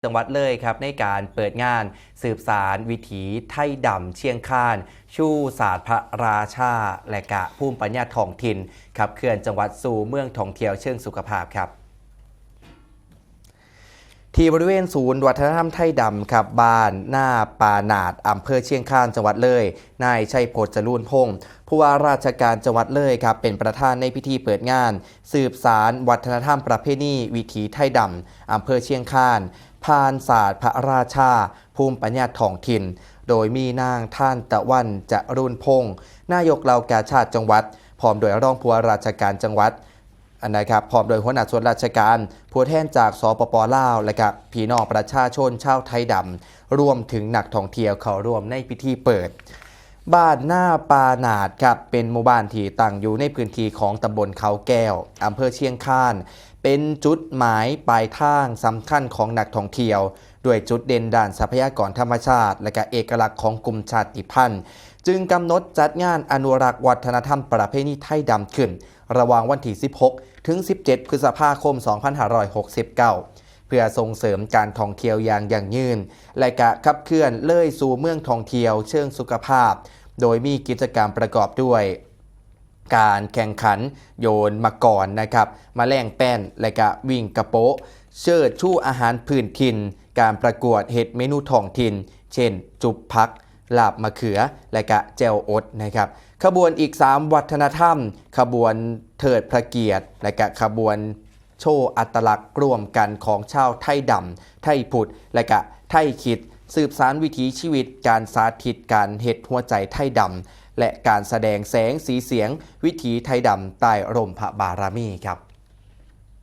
จังหวัดเลยครับในการเปิดงานสืบสารวิถีไทยดำเชียงคานชูศาสตร์พระราชาและกะภูมิปัญญาท้องถิ่นขับเคลื่อนจังหวัดสู่เมืองท่องเที่ยวเชิงสุขภาพครับที่บริเวณศูนย์วัฒนธรรมไทยดำครับบ้านหน้าปานาดอำเภอเชียงคานจังหวัดเลยนายชัยพจน์จรูนพงศ์ผู้ว่าราชการจังหวัดเลยครับเป็นประธานในพิธีเปิดงานสืบสารวัฒนธรรมประเพณีวิถีไทยดำอำเภอเชียงคานพานศาสตร์พระราชาภูมิปัญญาท้องถิ่นโดยมีนางท่านตะวันจรูนพงศ์นายกเหล่ากาชาติจังหวัดพร้อมโดยรองผู้ว่าราชการจังหวัดนะครับพร้อมโดยหัวหน้าส่วนราชการผู้แทนจากสปป.ลาวและกับพี่น้องประชาชนชาวไทยดำรวมถึงนักท่องเที่ยวเข้าร่วมในพิธีเปิดบ้านหน้าปานาดครับเป็นหมู่บ้านที่ตั้งอยู่ในพื้นที่ของตำบลเขาแก้วอำเภอเชียงคานเป็นจุดหมายปลายทางสำคัญของนักท่องเที่ยวด้วยจุดเด่นด้านทรัพยากรธรรมชาติและก็เอกลักษณ์ของกลุ่มชาติพันธุ์จึงกำหนดจัดงานอนุรักษ์วัฒนธรรมประเพณีไทยดำขึ้นระหว่างวันที่ 16 ถึง 17 พฤษภาคม 2569 เพื่อส่งเสริมการท่องเที่ยวอย่างยั่งยืนและกะขับเคลื่อนเลยสู่เมืองท่องเที่ยวเชิงสุขภาพโดยมีกิจกรรมประกอบด้วยการแข่งขันโยนมะกรนะครับแมลงแป้นและก็วิ่งกระโปะเชิดชู่อาหารพื้นถิ่นการประกวดเห็ดเมนูท้องถิ่นเช่นจุบพักลาบมะเขือและก็แจวอดนะครับขบวนอีก3วัฒนธรรมขบวนเทิดพระเกียรติและก็ขบวนโชว์อัตลักษณ์ร่วมกันของชาวไทยดำไทยพุทธและก็ไทยคิดสืบสานวิถีชีวิตการสาธิตการเฮ็ดหัวใจไทยดำและการแสดงแสงสีเสียงวิถีไทยดำใต้ร่มพระบารมีครับ